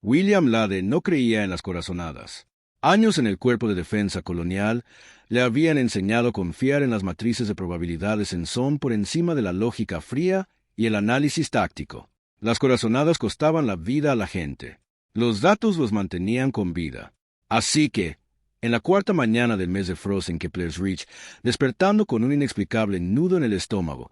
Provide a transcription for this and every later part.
William Lade no creía en las corazonadas. Años en el Cuerpo de Defensa Colonial le habían enseñado a confiar en las matrices de probabilidades en son por encima de la lógica fría y el análisis táctico. Las corazonadas costaban la vida a la gente. Los datos los mantenían con vida. Así que, en la cuarta mañana del mes de Frost en Kepler's Reach, despertando con un inexplicable nudo en el estómago,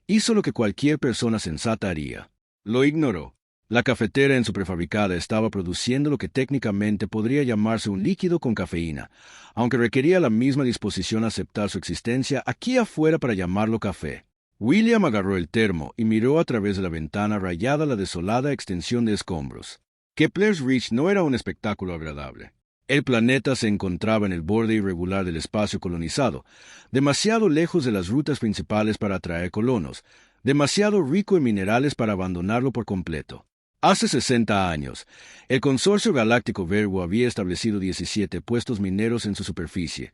hizo lo que cualquier persona sensata haría. Lo ignoró. La cafetera en su prefabricada estaba produciendo lo que técnicamente podría llamarse un líquido con cafeína, aunque requería la misma disposición a aceptar su existencia aquí afuera para llamarlo café. William agarró el termo y miró a través de la ventana rayada la desolada extensión de escombros. Kepler's Reach no era un espectáculo agradable. El planeta se encontraba en el borde irregular del espacio colonizado, demasiado lejos de las rutas principales para atraer colonos, demasiado rico en minerales para abandonarlo por completo. Hace 60 años, el Consorcio Galáctico Vergo había establecido 17 puestos mineros en su superficie,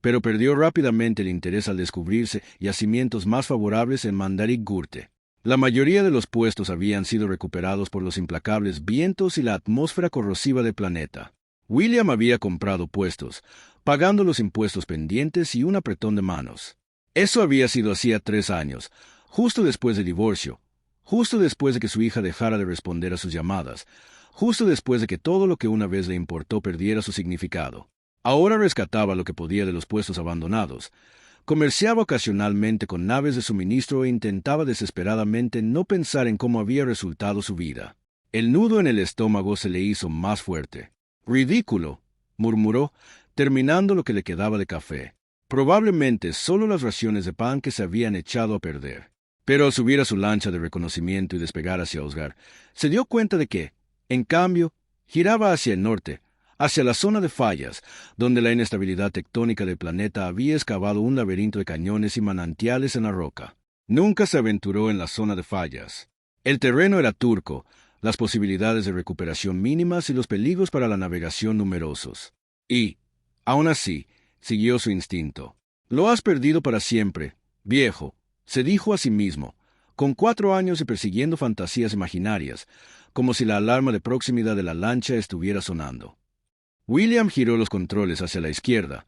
pero perdió rápidamente el interés al descubrirse yacimientos más favorables en Mandarik Gurte. La mayoría de los puestos habían sido recuperados por los implacables vientos y la atmósfera corrosiva del planeta. William había comprado puestos, pagando los impuestos pendientes y un apretón de manos. Eso había sido hacía 3 años, justo después del divorcio, justo después de que su hija dejara de responder a sus llamadas, justo después de que todo lo que una vez le importó perdiera su significado. Ahora rescataba lo que podía de los puestos abandonados, comerciaba ocasionalmente con naves de suministro e intentaba desesperadamente no pensar en cómo había resultado su vida. El nudo en el estómago se le hizo más fuerte. «Ridículo», murmuró, terminando lo que le quedaba de café. Probablemente solo las raciones de pan que se habían echado a perder. Pero al subir a su lancha de reconocimiento y despegar hacia Osgar, se dio cuenta de que, en cambio, giraba hacia el norte, hacia la zona de fallas, donde la inestabilidad tectónica del planeta había excavado un laberinto de cañones y manantiales en la roca. Nunca se aventuró en la zona de fallas. El terreno era turco, las posibilidades de recuperación mínimas y los peligros para la navegación numerosos. Y, aún así, siguió su instinto. «Lo has perdido para siempre, viejo», se dijo a sí mismo, con 4 años y persiguiendo fantasías imaginarias, como si la alarma de proximidad de la lancha estuviera sonando. William giró los controles hacia la izquierda,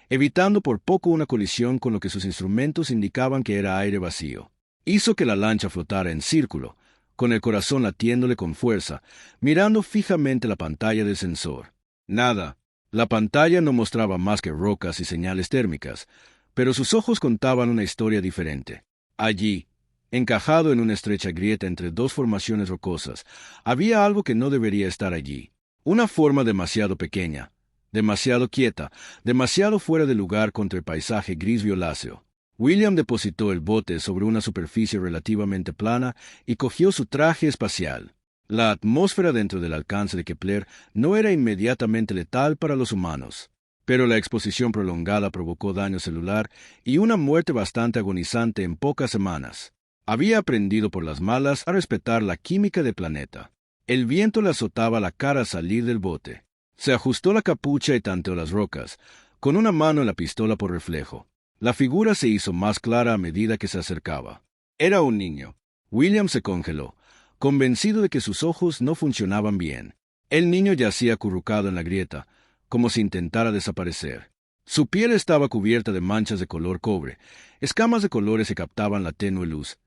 evitando por poco una colisión con lo que sus instrumentos indicaban que era aire vacío. Hizo que la lancha flotara en círculo, con el corazón latiéndole con fuerza, mirando fijamente la pantalla del sensor. Nada. La pantalla no mostraba más que rocas y señales térmicas, pero sus ojos contaban una historia diferente. Allí, encajado en una estrecha grieta entre 2 formaciones rocosas, había algo que no debería estar allí. Una forma demasiado pequeña, demasiado quieta, demasiado fuera de lugar contra el paisaje gris violáceo. William depositó el bote sobre una superficie relativamente plana y cogió su traje espacial. La atmósfera dentro del alcance de Kepler no era inmediatamente letal para los humanos, pero la exposición prolongada provocó daño celular y una muerte bastante agonizante en pocas semanas. Había aprendido por las malas a respetar la química del planeta. El viento le azotaba la cara al salir del bote. Se ajustó la capucha y tanteó las rocas, con una mano en la pistola por reflejo. La figura se hizo más clara a medida que se acercaba. Era un niño. William se congeló, convencido de que sus ojos no funcionaban bien. El niño yacía acurrucado en la grieta, como si intentara desaparecer. Su piel estaba cubierta de manchas de color cobre, escamas de colores que captaban la tenue luz,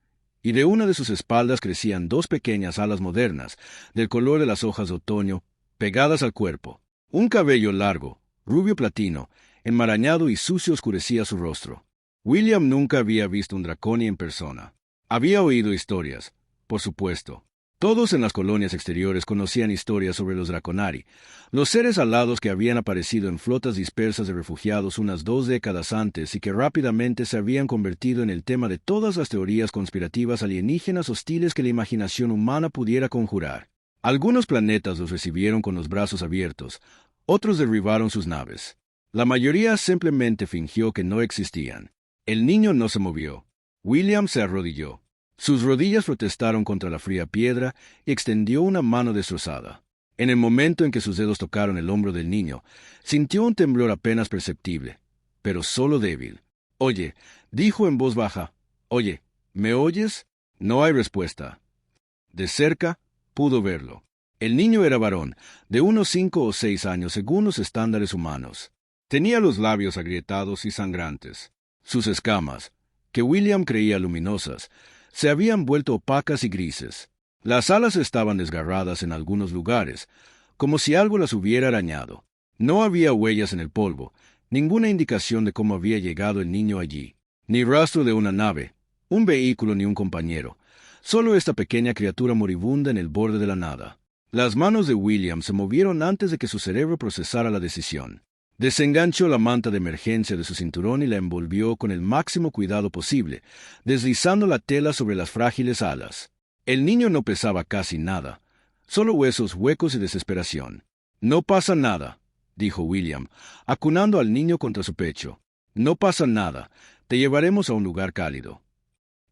y de una de sus espaldas crecían 2 pequeñas alas modernas, del color de las hojas de otoño, pegadas al cuerpo. Un cabello largo, rubio platino, enmarañado y sucio oscurecía su rostro. William nunca había visto un draconi en persona. Había oído historias, por supuesto. Todos en las colonias exteriores conocían historias sobre los Draconari, los seres alados que habían aparecido en flotas dispersas de refugiados unas 2 décadas antes y que rápidamente se habían convertido en el tema de todas las teorías conspirativas alienígenas hostiles que la imaginación humana pudiera conjurar. Algunos planetas los recibieron con los brazos abiertos, otros derribaron sus naves. La mayoría simplemente fingió que no existían. El niño no se movió. William se arrodilló. Sus rodillas protestaron contra la fría piedra y extendió una mano destrozada. En el momento en que sus dedos tocaron el hombro del niño, sintió un temblor apenas perceptible, pero solo débil. «Oye», dijo en voz baja. «Oye, ¿me oyes?» No hay respuesta. De cerca, pudo verlo. El niño era varón, de unos 5 o 6 años según los estándares humanos. Tenía los labios agrietados y sangrantes. Sus escamas, que William creía luminosas, se habían vuelto opacas y grises. Las alas estaban desgarradas en algunos lugares, como si algo las hubiera arañado. No había huellas en el polvo, ninguna indicación de cómo había llegado el niño allí, ni rastro de una nave, un vehículo ni un compañero, solo esta pequeña criatura moribunda en el borde de la nada. Las manos de William se movieron antes de que su cerebro procesara la decisión. Desenganchó la manta de emergencia de su cinturón y la envolvió con el máximo cuidado posible, deslizando la tela sobre las frágiles alas. El niño no pesaba casi nada, solo huesos huecos y desesperación. «No pasa nada», dijo William, acunando al niño contra su pecho. «No pasa nada, te llevaremos a un lugar cálido».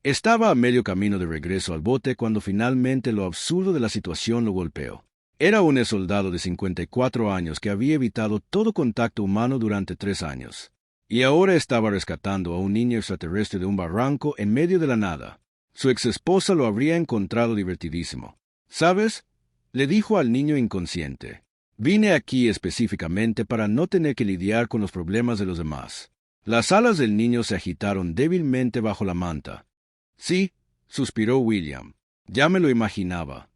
Estaba a medio camino de regreso al bote cuando finalmente lo absurdo de la situación lo golpeó. Era un soldado de 54 años que había evitado todo contacto humano durante 3 años. Y ahora estaba rescatando a un niño extraterrestre de un barranco en medio de la nada. Su exesposa lo habría encontrado divertidísimo. «¿Sabes?», le dijo al niño inconsciente. «Vine aquí específicamente para no tener que lidiar con los problemas de los demás». Las alas del niño se agitaron débilmente bajo la manta. «Sí», suspiró William. «Ya me lo imaginaba».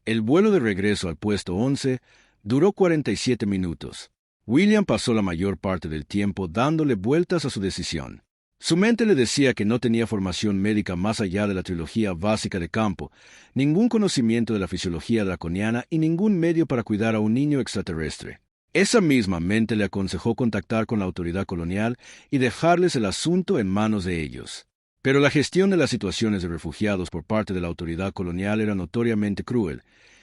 El vuelo de regreso al puesto 11 duró 47 minutos. William pasó la mayor parte del tiempo dándole vueltas a su decisión. Su mente le decía que no tenía formación médica más allá de la trilogía básica de campo, ningún conocimiento de la fisiología draconiana y ningún medio para cuidar a un niño extraterrestre. Esa misma mente le aconsejó contactar con la autoridad colonial y dejarles el asunto en manos de ellos. Pero la gestión de las situaciones de refugiados por parte de la autoridad colonial era notoriamente cruel,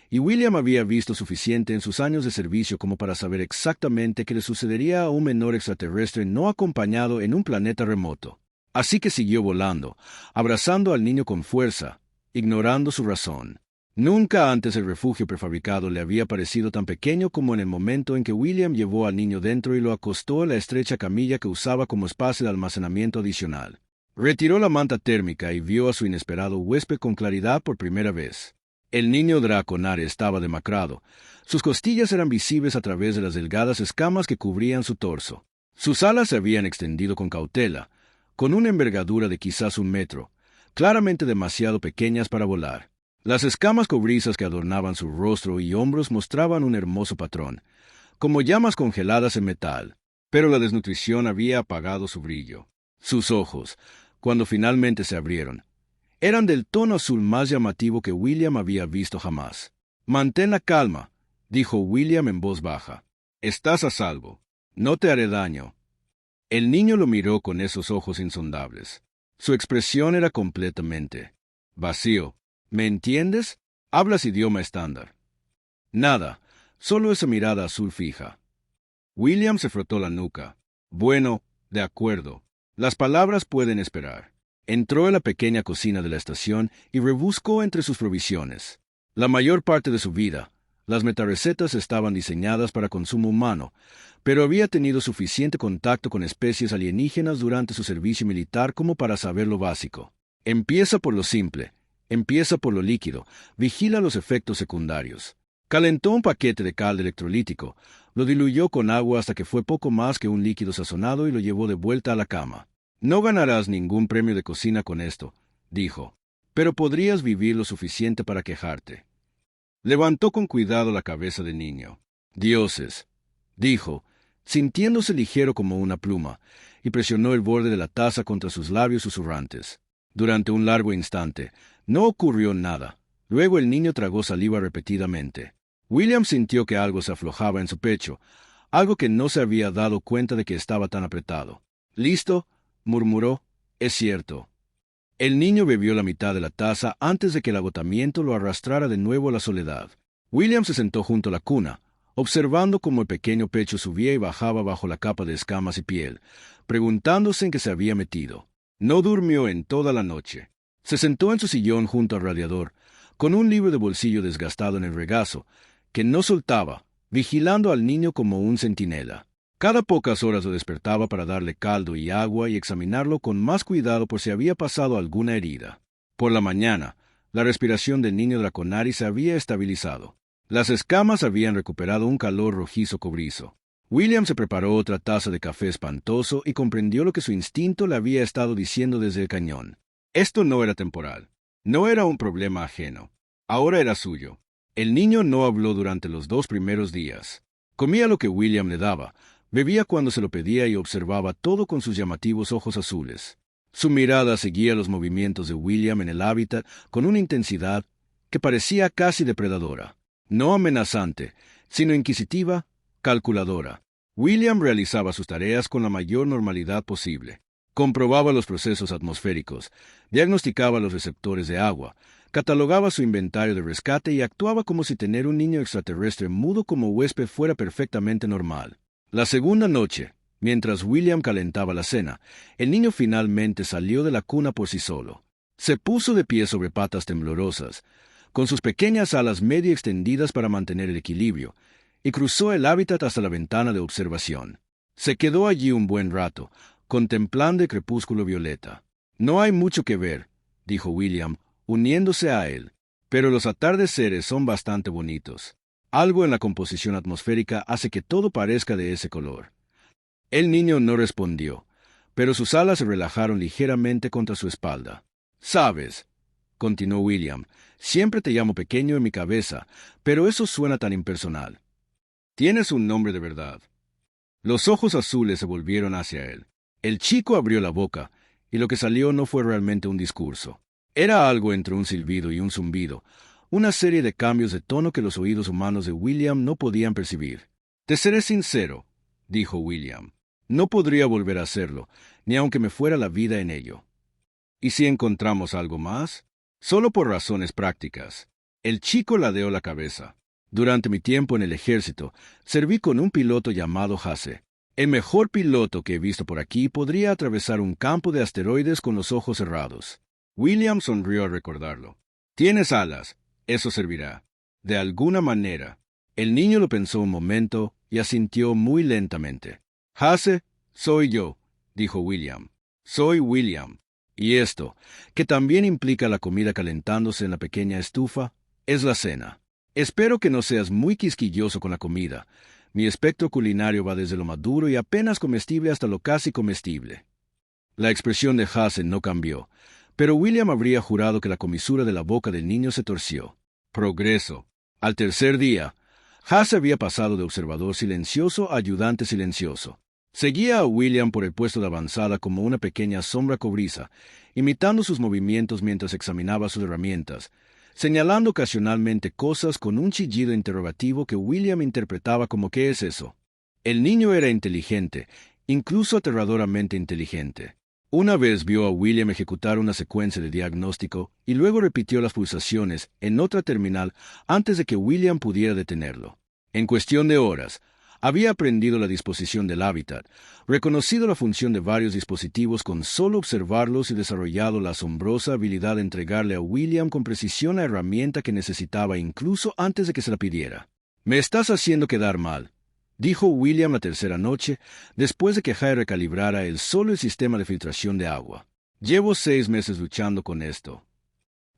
y William había visto suficiente en sus años de servicio como para saber exactamente qué le sucedería a un menor extraterrestre no acompañado en un planeta remoto. Así que siguió volando, abrazando al niño con fuerza, ignorando su razón. Nunca antes el refugio prefabricado le había parecido tan pequeño como en el momento en que William llevó al niño dentro y lo acostó en la estrecha camilla que usaba como espacio de almacenamiento adicional. Retiró la manta térmica y vio a su inesperado huésped con claridad por primera vez. El niño draconar estaba demacrado. Sus costillas eran visibles a través de las delgadas escamas que cubrían su torso. Sus alas se habían extendido con cautela, con una envergadura de quizás 1 metro, claramente demasiado pequeñas para volar. Las escamas cobrizas que adornaban su rostro y hombros mostraban un hermoso patrón, como llamas congeladas en metal, pero la desnutrición había apagado su brillo. Sus ojos, cuando finalmente se abrieron, eran del tono azul más llamativo que William había visto jamás. «Mantén la calma», dijo William en voz baja. «Estás a salvo. No te haré daño». El niño lo miró con esos ojos insondables. Su expresión era completamente vacío. «¿Me entiendes? Hablas idioma estándar». «Nada, solo esa mirada azul fija». William se frotó la nuca. «Bueno, de acuerdo. Las palabras pueden esperar». Entró en la pequeña cocina de la estación y rebuscó entre sus provisiones. La mayor parte de su vida, las metarrecetas estaban diseñadas para consumo humano, pero había tenido suficiente contacto con especies alienígenas durante su servicio militar como para saber lo básico. Empieza por lo simple, empieza por lo líquido, vigila los efectos secundarios. Calentó un paquete de caldo electrolítico, lo diluyó con agua hasta que fue poco más que un líquido sazonado y lo llevó de vuelta a la cama. «No ganarás ningún premio de cocina con esto», dijo, «pero podrías vivir lo suficiente para quejarte». Levantó con cuidado la cabeza del niño. «Dioses», dijo, sintiéndose ligero como una pluma, y presionó el borde de la taza contra sus labios susurrantes. Durante un largo instante, no ocurrió nada. Luego el niño tragó saliva repetidamente. William sintió que algo se aflojaba en su pecho, algo que no se había dado cuenta de que estaba tan apretado. «¿Listo?», murmuró. «Es cierto». El niño bebió la mitad de la taza antes de que el agotamiento lo arrastrara de nuevo a la soledad. William se sentó junto a la cuna, observando cómo el pequeño pecho subía y bajaba bajo la capa de escamas y piel, preguntándose en qué se había metido. No durmió en toda la noche. Se sentó en su sillón junto al radiador, con un libro de bolsillo desgastado en el regazo, que no soltaba, vigilando al niño como un centinela. Cada pocas horas lo despertaba para darle caldo y agua y examinarlo con más cuidado por si había pasado alguna herida. Por la mañana, la respiración del niño Draconari se había estabilizado. Las escamas habían recuperado un calor rojizo cobrizo. William se preparó otra taza de café espantoso y comprendió lo que su instinto le había estado diciendo desde el cañón. Esto no era temporal. No era un problema ajeno. Ahora era suyo. El niño no habló durante los 2 primeros días. Comía lo que William le daba, bebía cuando se lo pedía y observaba todo con sus llamativos ojos azules. Su mirada seguía los movimientos de William en el hábitat con una intensidad que parecía casi depredadora. No amenazante, sino inquisitiva, calculadora. William realizaba sus tareas con la mayor normalidad posible. Comprobaba los procesos atmosféricos, diagnosticaba los receptores de agua, catalogaba su inventario de rescate y actuaba como si tener un niño extraterrestre mudo como huésped fuera perfectamente normal. La segunda noche, mientras William calentaba la cena, el niño finalmente salió de la cuna por sí solo. Se puso de pie sobre patas temblorosas, con sus pequeñas alas medio extendidas para mantener el equilibrio, y cruzó el hábitat hasta la ventana de observación. Se quedó allí un buen rato, contemplando el crepúsculo violeta. «No hay mucho que ver», dijo William, uniéndose a él, «pero los atardeceres son bastante bonitos. Algo en la composición atmosférica hace que todo parezca de ese color». El niño no respondió, pero sus alas se relajaron ligeramente contra su espalda. «Sabes», continuó William, «siempre te llamo pequeño en mi cabeza, pero eso suena tan impersonal. Tienes un nombre de verdad». Los ojos azules se volvieron hacia él. El chico abrió la boca, y lo que salió no fue realmente un discurso. Era algo entre un silbido y un zumbido, una serie de cambios de tono que los oídos humanos de William no podían percibir. «Te seré sincero», dijo William. «No podría volver a hacerlo, ni aunque me fuera la vida en ello». «¿Y si encontramos algo más?» «Solo por razones prácticas». El chico ladeó la cabeza. «Durante mi tiempo en el ejército, serví con un piloto llamado Hase. El mejor piloto que he visto por aquí podría atravesar un campo de asteroides con los ojos cerrados». William sonrió al recordarlo. «Tienes alas. Eso servirá. De alguna manera». El niño lo pensó un momento y asintió muy lentamente. «Hase, soy yo», dijo William. «Soy William. Y esto, que también implica la comida calentándose en la pequeña estufa, es la cena. Espero que no seas muy quisquilloso con la comida. Mi espectro culinario va desde lo maduro y apenas comestible hasta lo casi comestible». La expresión de Hase no cambió, pero William habría jurado que la comisura de la boca del niño se torció. Progreso. Al tercer día, Hase había pasado de observador silencioso a ayudante silencioso. Seguía a William por el puesto de avanzada como una pequeña sombra cobriza, imitando sus movimientos mientras examinaba sus herramientas, señalando ocasionalmente cosas con un chillido interrogativo que William interpretaba como «¿qué es eso?». El niño era inteligente, incluso aterradoramente inteligente. Una vez vio a William ejecutar una secuencia de diagnóstico y luego repitió las pulsaciones en otra terminal antes de que William pudiera detenerlo. En cuestión de horas, había aprendido la disposición del hábitat, reconocido la función de varios dispositivos con solo observarlos y desarrollado la asombrosa habilidad de entregarle a William con precisión la herramienta que necesitaba incluso antes de que se la pidiera. «Me estás haciendo quedar mal», dijo William la tercera noche, después de que Jay recalibrara el sistema de filtración de agua. «Llevo 6 meses luchando con esto».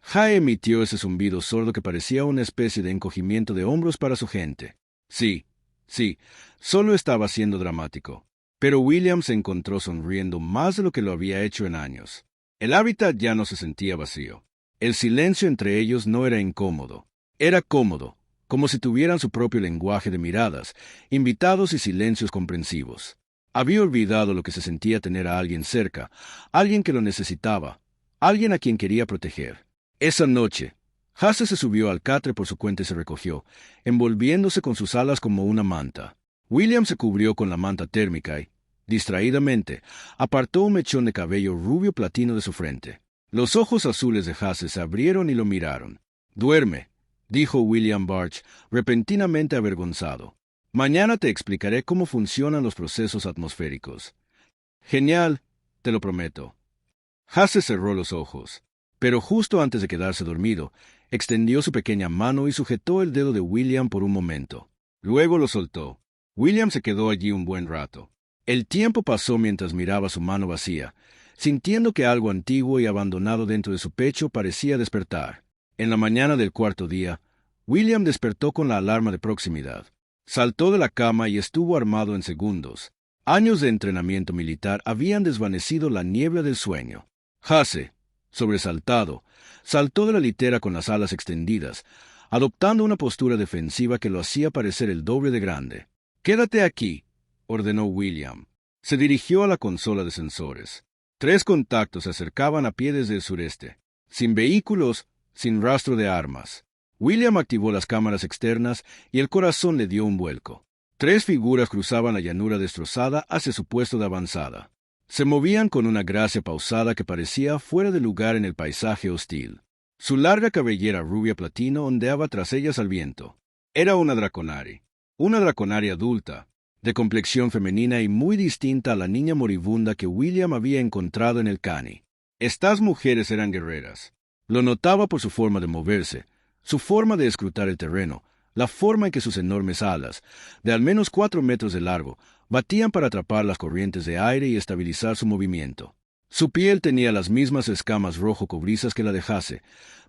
Jay emitió ese zumbido sordo que parecía una especie de encogimiento de hombros para su gente. Sí, solo estaba siendo dramático. Pero William se encontró sonriendo más de lo que lo había hecho en años. El hábitat ya no se sentía vacío. El silencio entre ellos no era incómodo. Era cómodo, como si tuvieran su propio lenguaje de miradas, invitados y silencios comprensivos. Había olvidado lo que se sentía tener a alguien cerca, alguien que lo necesitaba, alguien a quien quería proteger. Esa noche, Hase se subió al catre por su cuenta y se recogió, envolviéndose con sus alas como una manta. William se cubrió con la manta térmica y, distraídamente, apartó un mechón de cabello rubio platino de su frente. Los ojos azules de Hase se abrieron y lo miraron. «Duerme», dijo William Barch, repentinamente avergonzado. «Mañana te explicaré cómo funcionan los procesos atmosféricos». «Genial, te lo prometo». Hase cerró los ojos, pero justo antes de quedarse dormido, extendió su pequeña mano y sujetó el dedo de William por un momento. Luego lo soltó. William se quedó allí un buen rato. El tiempo pasó mientras miraba su mano vacía, sintiendo que algo antiguo y abandonado dentro de su pecho parecía despertar. En la mañana del cuarto día, William despertó con la alarma de proximidad. Saltó de la cama y estuvo armado en segundos. Años de entrenamiento militar habían desvanecido la niebla del sueño. Hase, sobresaltado, saltó de la litera con las alas extendidas, adoptando una postura defensiva que lo hacía parecer el doble de grande. «Quédate aquí», ordenó William. Se dirigió a la consola de sensores. 3 contactos se acercaban a pie desde el sureste. Sin vehículos, sin rastro de armas. William activó las cámaras externas y el corazón le dio un vuelco. 3 figuras cruzaban la llanura destrozada hacia su puesto de avanzada. Se movían con una gracia pausada que parecía fuera de lugar en el paisaje hostil. Su larga cabellera rubia platino ondeaba tras ellas al viento. Era una Draconari adulta, de complexión femenina y muy distinta a la niña moribunda que William había encontrado en el Cani. Estas mujeres eran guerreras. Lo notaba por su forma de moverse, su forma de escrutar el terreno, la forma en que sus enormes alas, de al menos 4 metros de largo, batían para atrapar las corrientes de aire y estabilizar su movimiento. Su piel tenía las mismas escamas rojo cobrizas que la de Hase,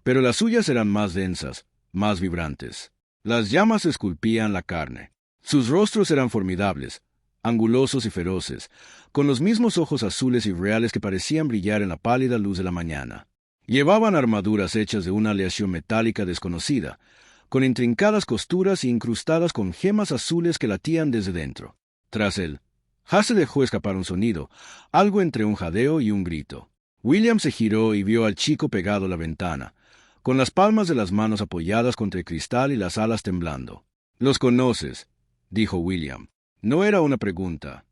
pero las suyas eran más densas, más vibrantes. Las llamas esculpían la carne. Sus rostros eran formidables, angulosos y feroces, con los mismos ojos azules y reales que parecían brillar en la pálida luz de la mañana. Llevaban armaduras hechas de una aleación metálica desconocida, con intrincadas costuras e incrustadas con gemas azules que latían desde dentro. Tras él, Hase dejó escapar un sonido, algo entre un jadeo y un grito. William se giró y vio al chico pegado a la ventana, con las palmas de las manos apoyadas contra el cristal y las alas temblando. «¿Los conoces?», dijo William. No era una pregunta.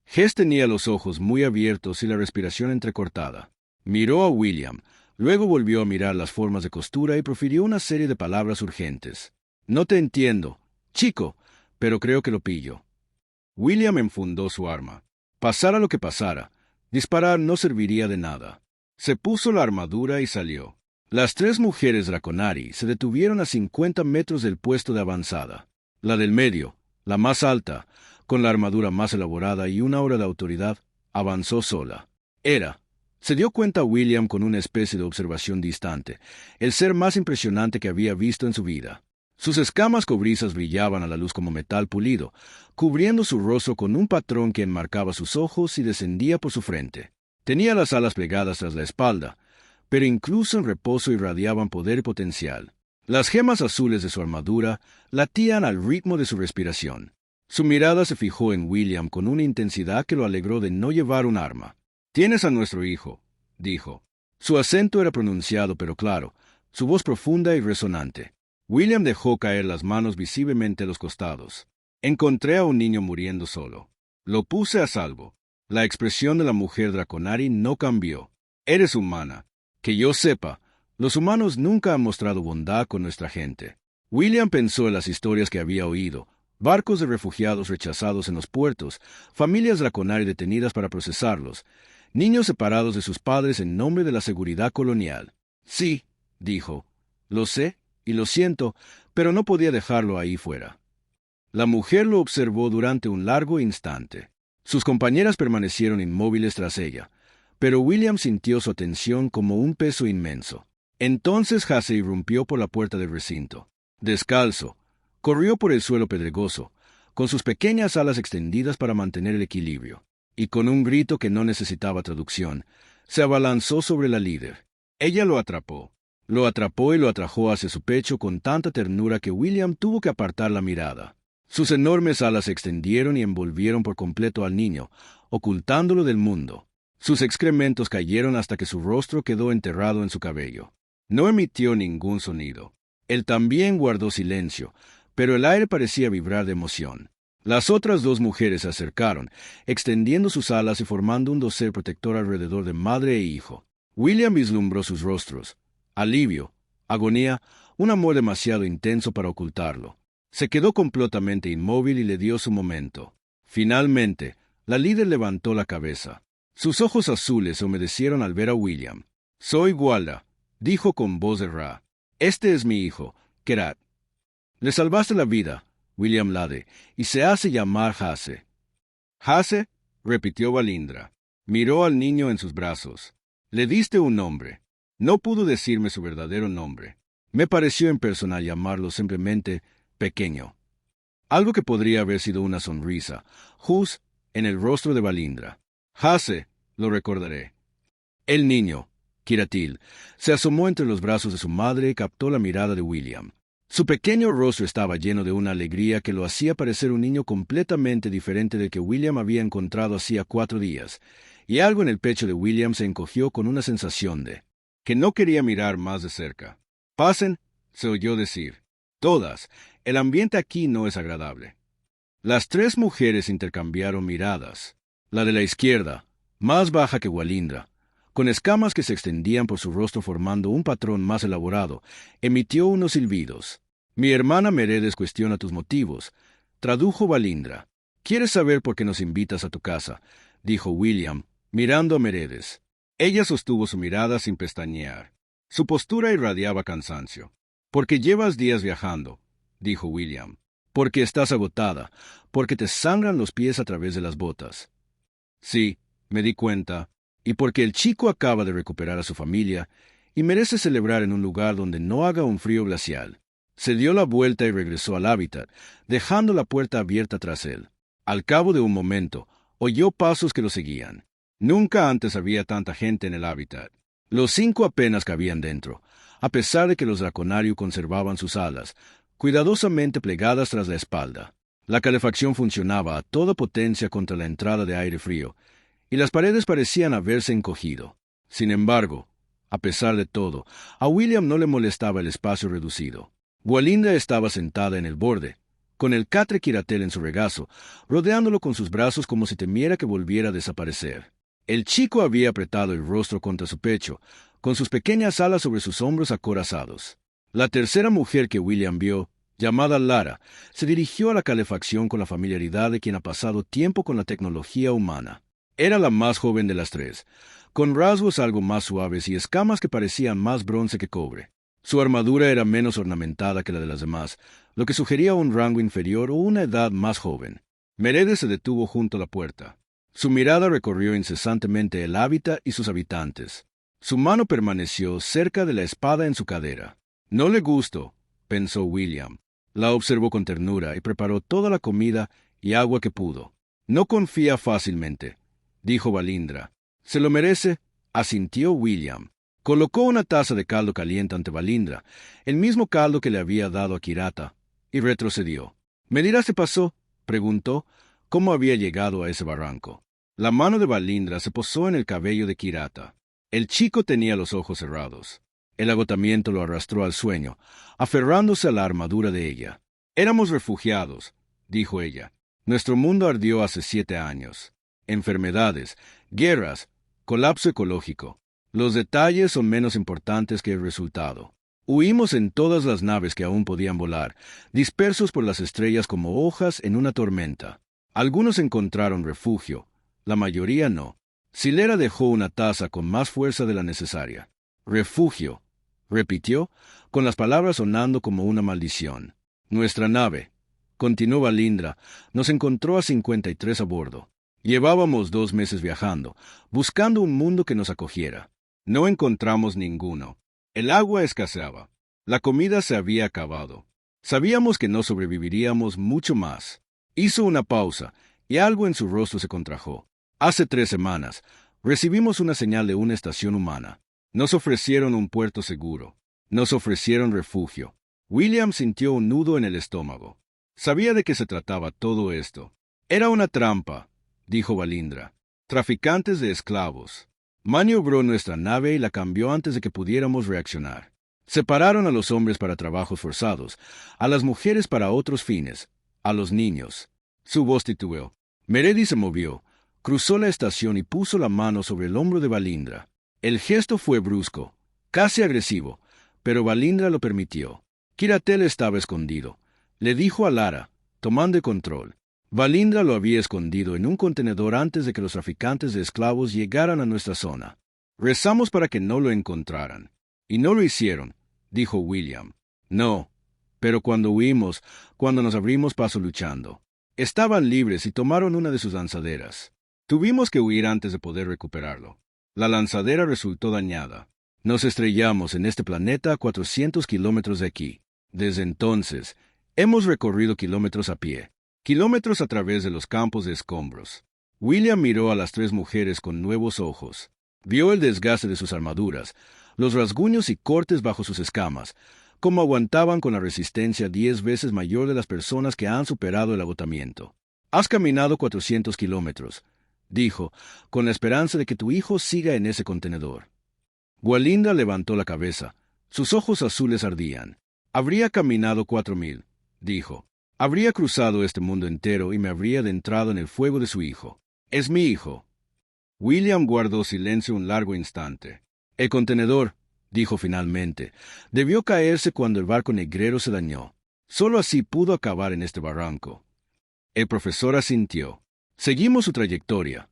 Hess tenía los ojos muy abiertos y la respiración entrecortada. Miró a William, luego volvió a mirar las formas de costura y profirió una serie de palabras urgentes. «No te entiendo, chico, pero creo que lo pillo». William enfundó su arma. Pasara lo que pasara, disparar no serviría de nada. Se puso la armadura y salió. Las 3 mujeres Draconari se detuvieron a 50 metros del puesto de avanzada. La del medio, la más alta, con la armadura más elaborada y una aura de autoridad, avanzó sola. Se dio cuenta William con una especie de observación distante, el ser más impresionante que había visto en su vida. Sus escamas cobrizas brillaban a la luz como metal pulido, cubriendo su rostro con un patrón que enmarcaba sus ojos y descendía por su frente. Tenía las alas plegadas tras la espalda, pero incluso en reposo irradiaban poder y potencial. Las gemas azules de su armadura latían al ritmo de su respiración. Su mirada se fijó en William con una intensidad que lo alegró de no llevar un arma. «Tienes a nuestro hijo», dijo. Su acento era pronunciado pero claro, su voz profunda y resonante. William dejó caer las manos visiblemente a los costados. «Encontré a un niño muriendo solo. Lo puse a salvo». La expresión de la mujer Draconari no cambió. «Eres humana. Que yo sepa, los humanos nunca han mostrado bondad con nuestra gente». William pensó en las historias que había oído, barcos de refugiados rechazados en los puertos, familias Draconari detenidas para procesarlos, niños separados de sus padres en nombre de la seguridad colonial. «Sí», dijo, «lo sé y lo siento, pero no podía dejarlo ahí fuera». La mujer lo observó durante un largo instante. Sus compañeras permanecieron inmóviles tras ella, pero William sintió su atención como un peso inmenso. Entonces Hase irrumpió por la puerta del recinto. Descalzo, corrió por el suelo pedregoso, con sus pequeñas alas extendidas para mantener el equilibrio, y con un grito que no necesitaba traducción, se abalanzó sobre la líder. Ella lo atrapó y lo atrajo hacia su pecho con tanta ternura que William tuvo que apartar la mirada. Sus enormes alas se extendieron y envolvieron por completo al niño, ocultándolo del mundo. Sus excrementos cayeron hasta que su rostro quedó enterrado en su cabello. No emitió ningún sonido. Él también guardó silencio, pero el aire parecía vibrar de emoción. Las otras 2 mujeres se acercaron, extendiendo sus alas y formando un dosel protector alrededor de madre e hijo. William vislumbró sus rostros. Alivio, agonía, un amor demasiado intenso para ocultarlo. Se quedó completamente inmóvil y le dio su momento. Finalmente, la líder levantó la cabeza. Sus ojos azules se humedecieron al ver a William. «Soy Gualda», dijo con voz de Ra. «Este es mi hijo, Kerat. Le salvaste la vida, William Lade, y se hace llamar Hase». «¿Hase?», repitió Valindra. Miró al niño en sus brazos. «Le diste un nombre». No pudo decirme su verdadero nombre. Me pareció impersonal llamarlo simplemente pequeño. Algo que podría haber sido una sonrisa, Hus, en el rostro de Valindra. Hase, lo recordaré. El niño, Kiratil, se asomó entre los brazos de su madre y captó la mirada de William. Su pequeño rostro estaba lleno de una alegría que lo hacía parecer un niño completamente diferente del que William había encontrado hacía 4 días, y algo en el pecho de William se encogió con una sensación de que no quería mirar más de cerca. «Pasen», se oyó decir. «Todas. El ambiente aquí no es agradable». Las 3 mujeres intercambiaron miradas. La de la izquierda, más baja que Walindra, con escamas que se extendían por su rostro formando un patrón más elaborado, emitió unos silbidos. «Mi hermana Meredes cuestiona tus motivos», tradujo Valindra. «¿Quieres saber por qué nos invitas a tu casa?», dijo William, mirando a Meredes. Ella sostuvo su mirada sin pestañear. Su postura irradiaba cansancio. «Porque llevas días viajando», dijo William. «Porque estás agotada, porque te sangran los pies a través de las botas». «Sí, me di cuenta, y porque el chico acaba de recuperar a su familia y merece celebrar en un lugar donde no haga un frío glacial». Se dio la vuelta y regresó al hábitat, dejando la puerta abierta tras él. Al cabo de un momento, oyó pasos que lo seguían. Nunca antes había tanta gente en el hábitat. Los 5 apenas cabían dentro, a pesar de que los Draconarios conservaban sus alas, cuidadosamente plegadas tras la espalda. La calefacción funcionaba a toda potencia contra la entrada de aire frío, y las paredes parecían haberse encogido. Sin embargo, a pesar de todo, a William no le molestaba el espacio reducido. Walindra estaba sentada en el borde, con el catre Kiratel en su regazo, rodeándolo con sus brazos como si temiera que volviera a desaparecer. El chico había apretado el rostro contra su pecho, con sus pequeñas alas sobre sus hombros acorazados. La tercera mujer que William vio, llamada Lara, se dirigió a la calefacción con la familiaridad de quien ha pasado tiempo con la tecnología humana. Era la más joven de las 3, con rasgos algo más suaves y escamas que parecían más bronce que cobre. Su armadura era menos ornamentada que la de las demás, lo que sugería un rango inferior o una edad más joven. Meredes se detuvo junto a la puerta. Su mirada recorrió incesantemente el hábitat y sus habitantes. Su mano permaneció cerca de la espada en su cadera. «No le gusto», pensó William. La observó con ternura y preparó toda la comida y agua que pudo. «No confía fácilmente», dijo Valindra. «Se lo merece», asintió William. Colocó una taza de caldo caliente ante Valindra, el mismo caldo que le había dado a Kirata, y retrocedió. «¿Me dirás qué pasó?», preguntó. «¿Cómo había llegado a ese barranco?». La mano de Valindra se posó en el cabello de Kirata. El chico tenía los ojos cerrados. El agotamiento lo arrastró al sueño, aferrándose a la armadura de ella. «Éramos refugiados», dijo ella. «Nuestro mundo ardió hace 7 años. Enfermedades, guerras, colapso ecológico. Los detalles son menos importantes que el resultado. Huimos en todas las naves que aún podían volar, dispersos por las estrellas como hojas en una tormenta. Algunos encontraron refugio, la mayoría no». Silera dejó una taza con más fuerza de la necesaria. «Refugio», repitió, con las palabras sonando como una maldición. «Nuestra nave», continuó Valindra, «nos encontró a 53 a bordo. Llevábamos 2 meses viajando, buscando un mundo que nos acogiera. No encontramos ninguno. El agua escaseaba. La comida se había acabado. Sabíamos que no sobreviviríamos mucho más». Hizo una pausa, y algo en su rostro se contrajo. «Hace 3 semanas, recibimos una señal de una estación humana. Nos ofrecieron un puerto seguro. Nos ofrecieron refugio». William sintió un nudo en el estómago. Sabía de qué se trataba todo esto. «Era una trampa», dijo Valindra. «Traficantes de esclavos. Maniobró nuestra nave y la cambió antes de que pudiéramos reaccionar. Separaron a los hombres para trabajos forzados, a las mujeres para otros fines, a los niños». Su voz titubeó. Meredith se movió, cruzó la estación y puso la mano sobre el hombro de Valindra. El gesto fue brusco, casi agresivo, pero Valindra lo permitió. Kiratel estaba escondido. Le dijo a Lara, tomando el control. Valindra lo había escondido en un contenedor antes de que los traficantes de esclavos llegaran a nuestra zona. «Rezamos para que no lo encontraran. Y no lo hicieron», dijo William. «No, pero cuando huimos, cuando nos abrimos paso luchando, estaban libres y tomaron una de sus lanzaderas. Tuvimos que huir antes de poder recuperarlo. La lanzadera resultó dañada. Nos estrellamos en este planeta a 400 kilómetros de aquí. Desde entonces, hemos recorrido kilómetros a pie, kilómetros a través de los campos de escombros. William miró a las tres mujeres con nuevos ojos. Vio el desgaste de sus armaduras, los rasguños y cortes bajo sus escamas, cómo aguantaban con la resistencia 10 veces mayor de las personas que han superado el agotamiento. Has caminado 400 kilómetros, dijo, con la esperanza de que tu hijo siga en ese contenedor. Gwalindra levantó la cabeza. Sus ojos azules ardían. Habría caminado 4000, dijo. Habría cruzado este mundo entero y me habría adentrado en el fuego de su hijo. Es mi hijo. William guardó silencio un largo instante. El contenedor, dijo finalmente, debió caerse cuando el barco negrero se dañó. Solo así pudo acabar en este barranco. El profesor asintió. Seguimos su trayectoria,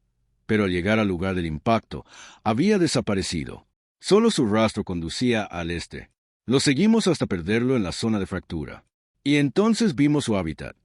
pero al llegar al lugar del impacto, había desaparecido. Solo su rastro conducía al este. Lo seguimos hasta perderlo en la zona de fractura. Y entonces vimos su hábitat,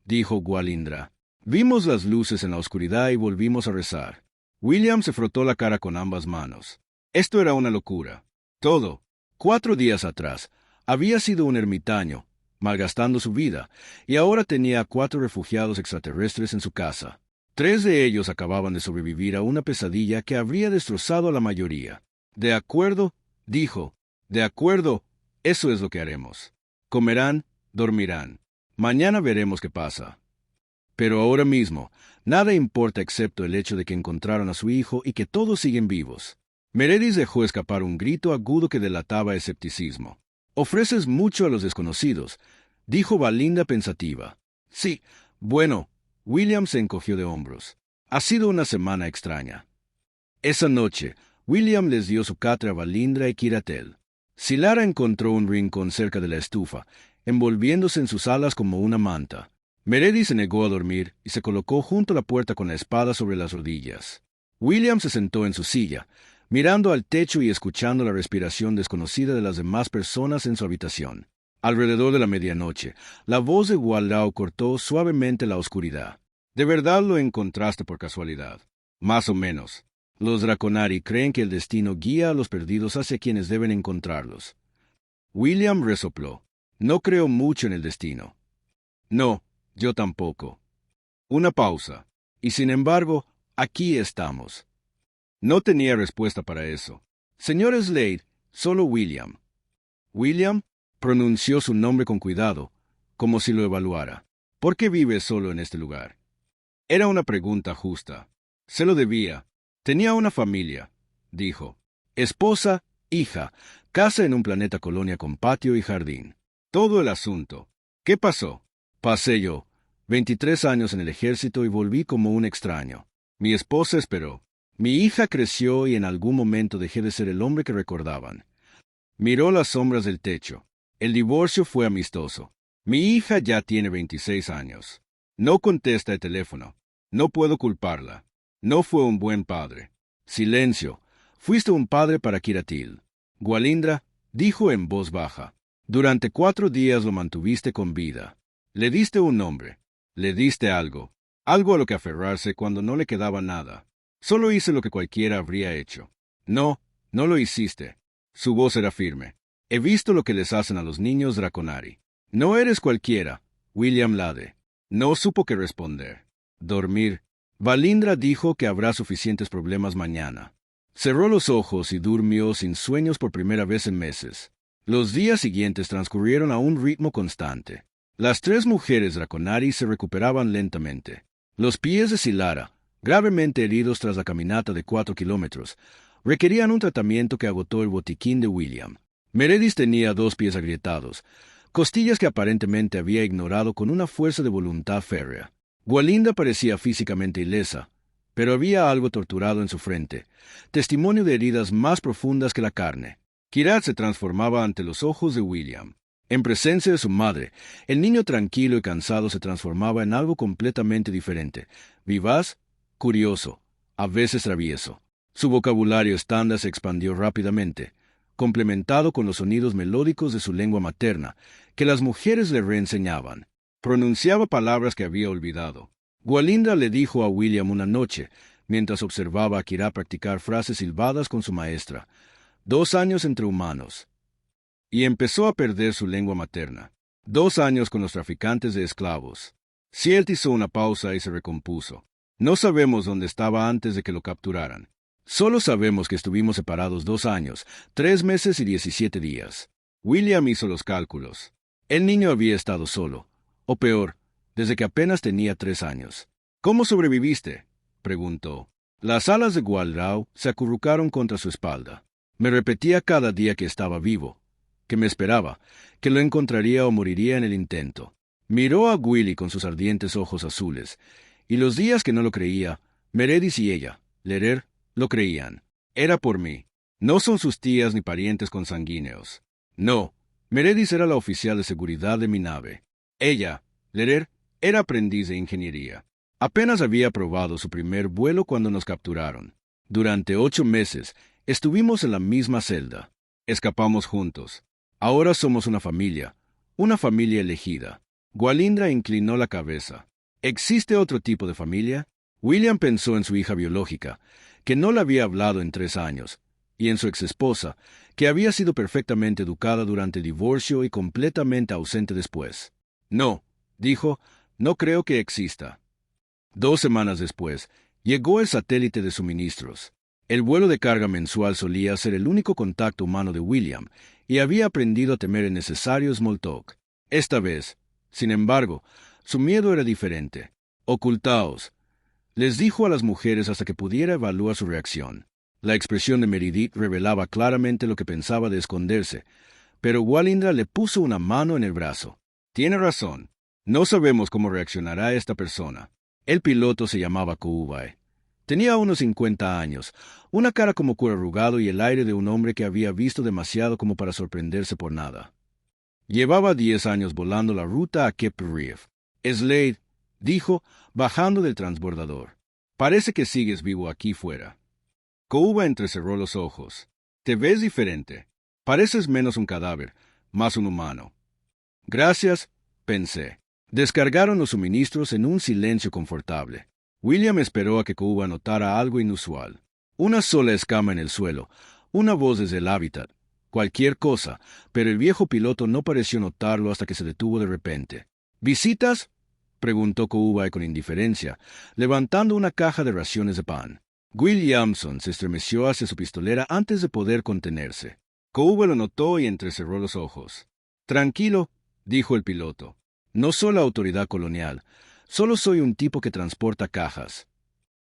dijo Gwalindra. Vimos las luces en la oscuridad y volvimos a rezar. William se frotó la cara con ambas manos. Esto era una locura. Todo, 4 días atrás, había sido un ermitaño, malgastando su vida, y ahora tenía 4 refugiados extraterrestres en su casa. 3 de ellos acababan de sobrevivir a una pesadilla que habría destrozado a la mayoría. De acuerdo, dijo. De acuerdo, eso es lo que haremos. Comerán, dormirán. Mañana veremos qué pasa. Pero ahora mismo, nada importa excepto el hecho de que encontraron a su hijo y que todos siguen vivos. Meredith dejó escapar un grito agudo que delataba escepticismo. «Ofreces mucho a los desconocidos», dijo Valinda pensativa. «Sí, bueno», William se encogió de hombros. «Ha sido una semana extraña». Esa noche, William les dio su catre a Valindra y Kiratel. Silara encontró un rincón cerca de la estufa, envolviéndose en sus alas como una manta. Meredith se negó a dormir y se colocó junto a la puerta con la espada sobre las rodillas. William se sentó en su silla, mirando al techo y escuchando la respiración desconocida de las demás personas en su habitación. Alrededor de la medianoche, la voz de Gualdao cortó suavemente la oscuridad. «¿De verdad lo encontraste por casualidad?» «Más o menos. Los Draconari creen que el destino guía a los perdidos hacia quienes deben encontrarlos». William resopló. «No creo mucho en el destino». «No, yo tampoco». Una pausa. «Y sin embargo, aquí estamos». No tenía respuesta para eso. «Señor Slade, solo William». «William», pronunció su nombre con cuidado, como si lo evaluara. «¿Por qué vives solo en este lugar?» Era una pregunta justa. Se lo debía. Tenía una familia, dijo. Esposa, hija, casa en un planeta colonia con patio y jardín. Todo el asunto. ¿Qué pasó? Pasé yo, 23 años en el ejército y volví como un extraño. Mi esposa esperó. Mi hija creció y en algún momento dejé de ser el hombre que recordaban. Miró las sombras del techo. El divorcio fue amistoso. Mi hija ya tiene 26 años. No contesta el teléfono. No puedo culparla. No fue un buen padre. Silencio. Fuiste un padre para Kiratil. Gwalindra dijo en voz baja. Durante 4 días lo mantuviste con vida. Le diste un nombre. Le diste algo. Algo a lo que aferrarse cuando no le quedaba nada. Solo hice lo que cualquiera habría hecho. No, no lo hiciste. Su voz era firme. He visto lo que les hacen a los niños Draconari. No eres cualquiera, William Lade. No supo qué responder. Dormir. Valindra dijo que habrá suficientes problemas mañana. Cerró los ojos y durmió sin sueños por primera vez en meses. Los días siguientes transcurrieron a un ritmo constante. Las 3 mujeres Draconari se recuperaban lentamente. Los pies de Silara, gravemente heridos tras la caminata de 4 kilómetros, requerían un tratamiento que agotó el botiquín de William. Meredith tenía 2 pies agrietados, costillas que aparentemente había ignorado con una fuerza de voluntad férrea. Gwalindra parecía físicamente ilesa, pero había algo torturado en su frente, testimonio de heridas más profundas que la carne. Kirat se transformaba ante los ojos de William. En presencia de su madre, el niño tranquilo y cansado se transformaba en algo completamente diferente, vivaz, curioso, a veces travieso. Su vocabulario estándar se expandió rápidamente, complementado con los sonidos melódicos de su lengua materna, que las mujeres le reenseñaban. Pronunciaba palabras que había olvidado. Gwalindra le dijo a William una noche, mientras observaba a Kirat practicar frases silbadas con su maestra. 2 años entre humanos. Y empezó a perder su lengua materna. 2 años con los traficantes de esclavos. Silt hizo una pausa y se recompuso. No sabemos dónde estaba antes de que lo capturaran. Solo sabemos que estuvimos separados 2 años, 3 meses y 17 días. William hizo los cálculos. El niño había estado solo, o peor, desde que apenas tenía 3 años. ¿Cómo sobreviviste?, preguntó. Las alas de Gualrao se acurrucaron contra su espalda. Me repetía cada día que estaba vivo, que me esperaba, que lo encontraría o moriría en el intento. Miró a Willy con sus ardientes ojos azules, y los días que no lo creía, Meredith y ella, Lerer, lo creían. Era por mí. No son sus tías ni parientes consanguíneos. No, Meredith era la oficial de seguridad de mi nave. Ella, Lerer, era aprendiz de ingeniería. Apenas había probado su primer vuelo cuando nos capturaron. Durante 8 meses estuvimos en la misma celda. Escapamos juntos. Ahora somos una familia elegida. Gwalindra inclinó la cabeza. ¿Existe otro tipo de familia? William pensó en su hija biológica, que no le había hablado en 3 años, y en su exesposa, que había sido perfectamente educada durante el divorcio y completamente ausente después. No, dijo, no creo que exista. 2 semanas después, llegó el satélite de suministros. El vuelo de carga mensual solía ser el único contacto humano de William, y había aprendido a temer el necesario small talk. Esta vez, sin embargo, su miedo era diferente. Ocultaos, les dijo a las mujeres hasta que pudiera evaluar su reacción. La expresión de Meredith revelaba claramente lo que pensaba de esconderse, pero Gwalindra le puso una mano en el brazo. Tiene razón. No sabemos cómo reaccionará esta persona. El piloto se llamaba Koubai. Tenía unos 50 años, una cara como cuero arrugado y el aire de un hombre que había visto demasiado como para sorprenderse por nada. Llevaba 10 años volando la ruta a Cape Reef. Slade, dijo, bajando del transbordador. Parece que sigues vivo aquí fuera. Koubai entrecerró los ojos. Te ves diferente. Pareces menos un cadáver, más un humano. Gracias, pensé. Descargaron los suministros en un silencio confortable. William esperó a que Koubai notara algo inusual. Una sola escama en el suelo, una voz desde el hábitat, cualquier cosa, pero el viejo piloto no pareció notarlo hasta que se detuvo de repente. ¿Visitas?, preguntó Koubai con indiferencia, levantando una caja de raciones de pan. Williamson se estremeció hacia su pistolera antes de poder contenerse. Koubai lo notó y entrecerró los ojos. Tranquilo, dijo el piloto. No soy la autoridad colonial, solo soy un tipo que transporta cajas.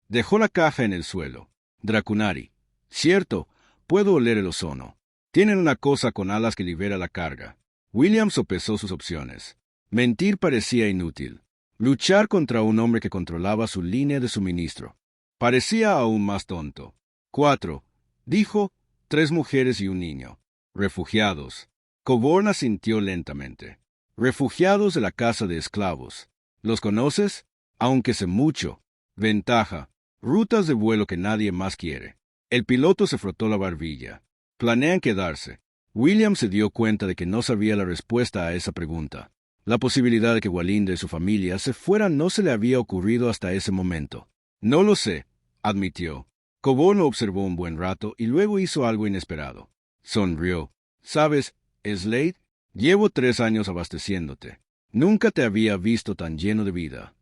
Dejó la caja en el suelo. Dracunari. Cierto, puedo oler el ozono. Tienen una cosa con alas que libera la carga. William sopesó sus opciones. Mentir parecía inútil. Luchar contra un hombre que controlaba su línea de suministro parecía aún más tonto. 4, dijo, 3 mujeres y un niño. Refugiados. Coburn asintió lentamente. Refugiados de la casa de esclavos. ¿Los conoces? Aunque sé mucho. Ventaja. Rutas de vuelo que nadie más quiere. El piloto se frotó la barbilla. Planean quedarse. William se dio cuenta de que no sabía la respuesta a esa pregunta. La posibilidad de que Gwalindra y su familia se fueran no se le había ocurrido hasta ese momento. No lo sé, admitió. Coburn lo observó un buen rato y luego hizo algo inesperado. Sonrió. ¿Sabes, Slade? Llevo 3 años abasteciéndote. Nunca te había visto tan lleno de vida.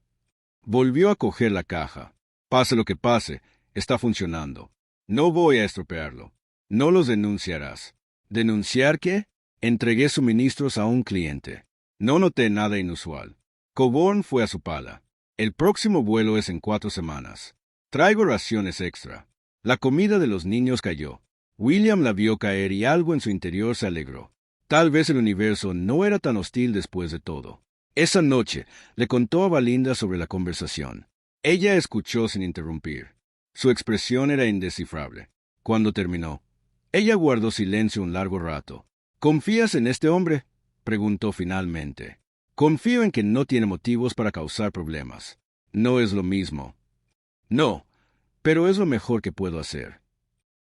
Volvió a coger la caja. Pase lo que pase, está funcionando. No voy a estropearlo. No los denunciarás. ¿Denunciar qué? Entregué suministros a un cliente. No noté nada inusual. Coburn fue a su pala. El próximo vuelo es en 4 semanas. Traigo raciones extra. La comida de los niños cayó. William la vio caer y algo en su interior se alegró. Tal vez el universo no era tan hostil después de todo. Esa noche le contó a Valinda sobre la conversación. Ella escuchó sin interrumpir. Su expresión era indescifrable. Cuando terminó, ella guardó silencio un largo rato. ¿Confías en este hombre?, preguntó finalmente. Confío en que no tiene motivos para causar problemas. No es lo mismo. No, pero es lo mejor que puedo hacer.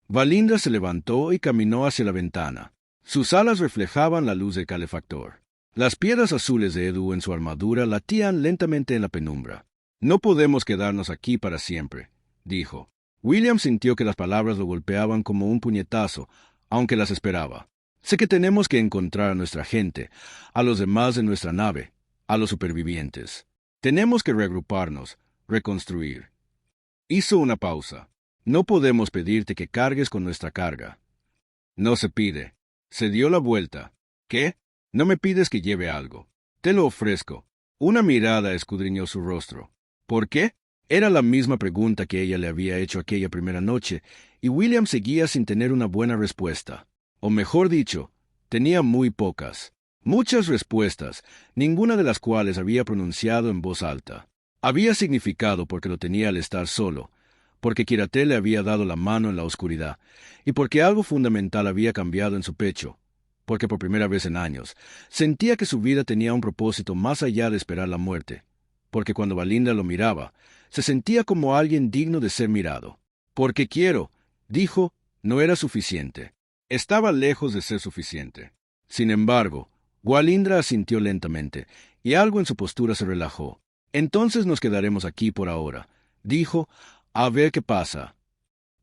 Valinda se levantó y caminó hacia la ventana. Sus alas reflejaban la luz del calefactor. Las piedras azules de Edu en su armadura latían lentamente en la penumbra. No podemos quedarnos aquí para siempre, dijo. William sintió que las palabras lo golpeaban como un puñetazo, aunque las esperaba. Sé que tenemos que encontrar a nuestra gente, a los demás de nuestra nave, a los supervivientes. Tenemos que reagruparnos, reconstruir. Hizo una pausa. No podemos pedirte que cargues con nuestra carga. No se pide. Se dio la vuelta. ¿Qué? No me pides que lleve algo. Te lo ofrezco. Una mirada escudriñó su rostro. ¿Por qué? Era la misma pregunta que ella le había hecho aquella primera noche, y William seguía sin tener una buena respuesta. O mejor dicho, tenía muy pocas. Muchas respuestas, ninguna de las cuales había pronunciado en voz alta. Había significado porque lo tenía al estar solo, porque Kiratel le había dado la mano en la oscuridad, y porque algo fundamental había cambiado en su pecho, porque por primera vez en años sentía que su vida tenía un propósito más allá de esperar la muerte, porque cuando Valindra lo miraba, se sentía como alguien digno de ser mirado. Porque quiero, dijo, no era suficiente. Estaba lejos de ser suficiente. Sin embargo, Walindra asintió lentamente, y algo en su postura se relajó. Entonces nos quedaremos aquí por ahora, dijo, a ver qué pasa.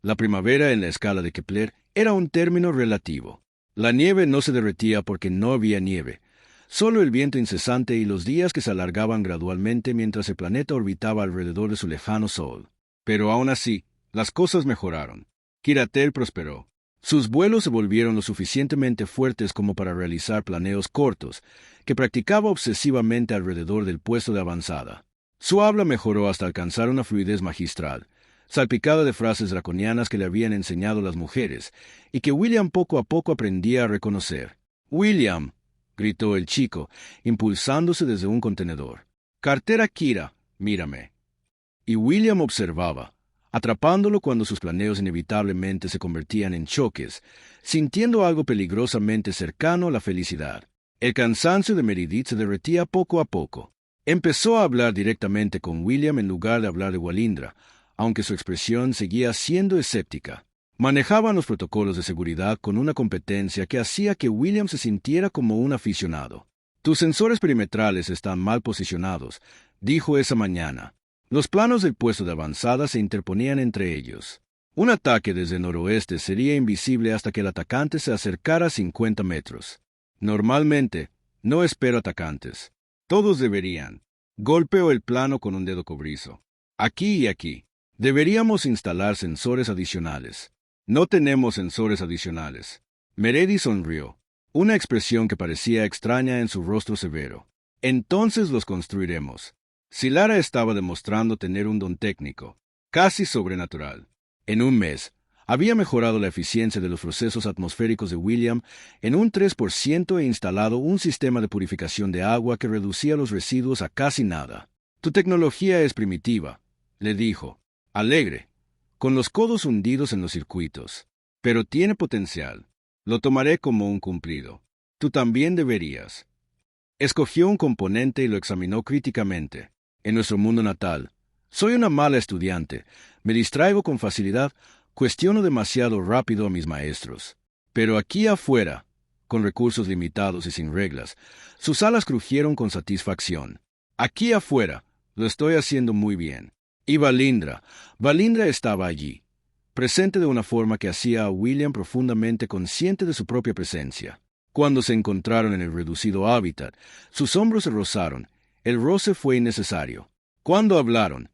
La primavera en la escala de Kepler era un término relativo. La nieve no se derretía porque no había nieve, solo el viento incesante y los días que se alargaban gradualmente mientras el planeta orbitaba alrededor de su lejano sol. Pero aún así, las cosas mejoraron. Kiratel prosperó. Sus vuelos se volvieron lo suficientemente fuertes como para realizar planeos cortos, que practicaba obsesivamente alrededor del puesto de avanzada. Su habla mejoró hasta alcanzar una fluidez magistral, salpicada de frases draconianas que le habían enseñado las mujeres, y que William poco a poco aprendía a reconocer. «William», gritó el chico, impulsándose desde un contenedor. «Cartera Kira, mírame». Y William observaba, atrapándolo cuando sus planeos inevitablemente se convertían en choques, sintiendo algo peligrosamente cercano a la felicidad. El cansancio de Meredith se derretía poco a poco. Empezó a hablar directamente con William en lugar de hablar de Walindra, aunque su expresión seguía siendo escéptica. Manejaban los protocolos de seguridad con una competencia que hacía que William se sintiera como un aficionado. «Tus sensores perimetrales están mal posicionados», dijo esa mañana. Los planos del puesto de avanzada se interponían entre ellos. Un ataque desde el noroeste sería invisible hasta que el atacante se acercara a 50 metros. Normalmente, no espero atacantes. Todos deberían. Golpeo el plano con un dedo cobrizo. Aquí y aquí. Deberíamos instalar sensores adicionales. No tenemos sensores adicionales. Meredith sonrió, una expresión que parecía extraña en su rostro severo. Entonces los construiremos. Silara estaba demostrando tener un don técnico, casi sobrenatural. En un mes, había mejorado la eficiencia de los procesos atmosféricos de William en un 3% e instalado un sistema de purificación de agua que reducía los residuos a casi nada. «Tu tecnología es primitiva», le dijo, alegre, con los codos hundidos en los circuitos. «Pero tiene potencial. Lo tomaré como un cumplido. Tú también deberías». Escogió un componente y lo examinó críticamente. «En nuestro mundo natal, soy una mala estudiante, me distraigo con facilidad, cuestiono demasiado rápido a mis maestros. Pero aquí afuera, con recursos limitados y sin reglas, sus alas crujieron con satisfacción. Aquí afuera, lo estoy haciendo muy bien». Y Valindra estaba allí, presente de una forma que hacía a William profundamente consciente de su propia presencia. Cuando se encontraron en el reducido hábitat, sus hombros se rozaron. El roce fue innecesario. Cuando hablaron,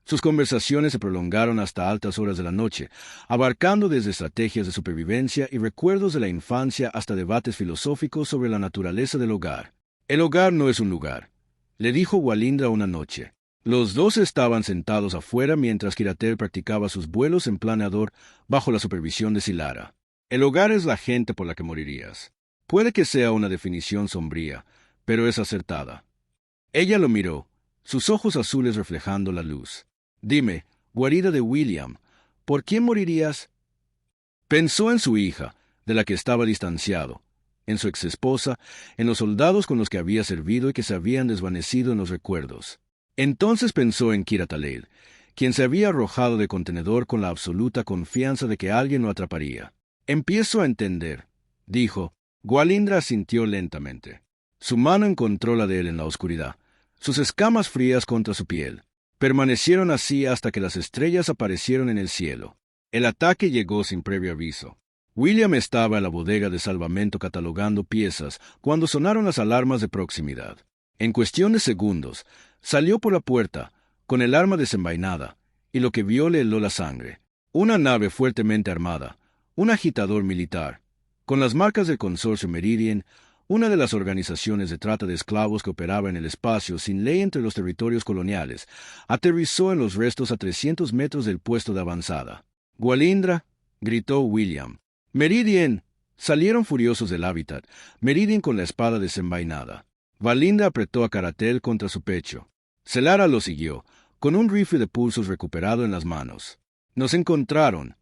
sus conversaciones se prolongaron hasta altas horas de la noche, abarcando desde estrategias de supervivencia y recuerdos de la infancia hasta debates filosóficos sobre la naturaleza del hogar. «El hogar no es un lugar», le dijo Walindra una noche. Los dos estaban sentados afuera mientras Kiratel practicaba sus vuelos en planeador bajo la supervisión de Silara. «El hogar es la gente por la que morirías. Puede que sea una definición sombría, pero es acertada». Ella lo miró, sus ojos azules reflejando la luz. «Dime, guarida de William, ¿por quién morirías?» Pensó en su hija, de la que estaba distanciado, en su exesposa, en los soldados con los que había servido y que se habían desvanecido en los recuerdos. Entonces pensó en Kira Talel, quien se había arrojado de contenedor con la absoluta confianza de que alguien lo atraparía. «Empiezo a entender», dijo. Walindra asintió lentamente. Su mano encontró la de él en la oscuridad, sus escamas frías contra su piel. Permanecieron así hasta que las estrellas aparecieron en el cielo. El ataque llegó sin previo aviso. William estaba en la bodega de salvamento catalogando piezas cuando sonaron las alarmas de proximidad. En cuestión de segundos, salió por la puerta, con el arma desenvainada, y lo que vio le heló la sangre. Una nave fuertemente armada, un agitador militar, con las marcas del consorcio Meridian, una de las organizaciones de trata de esclavos que operaba en el espacio sin ley entre los territorios coloniales, aterrizó en los restos a 300 metros del puesto de avanzada. «Gwalindra», gritó William. «Meridian». Salieron furiosos del hábitat, Meridian con la espada desenvainada. Gwalindra apretó a Karatel contra su pecho. Celara lo siguió, con un rifle de pulsos recuperado en las manos. «Nos encontraron»,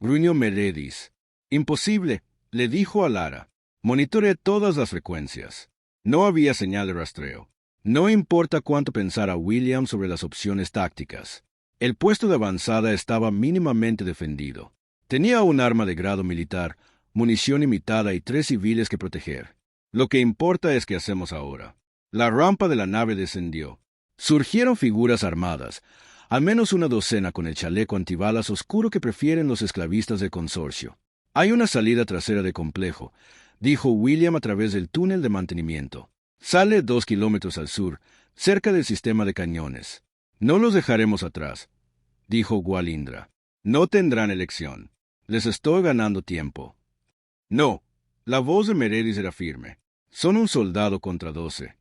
gruñó Meredith. «Imposible», le dijo a Lara. «Monitoreé todas las frecuencias. No había señal de rastreo». No importa cuánto pensara William sobre las opciones tácticas. El puesto de avanzada estaba mínimamente defendido. Tenía un arma de grado militar, munición limitada y 3 civiles que proteger. Lo que importa es qué hacemos ahora. La rampa de la nave descendió. Surgieron figuras armadas, al menos una docena con el chaleco antibalas oscuro que prefieren los esclavistas del consorcio. «Hay una salida trasera de complejo», dijo William a través del túnel de mantenimiento. «Sale 2 kilómetros al sur, cerca del sistema de cañones». «No los dejaremos atrás», dijo Gwalindra. «No tendrán elección. Les estoy ganando tiempo». «No». La voz de Meredith era firme. «Son un soldado contra 12.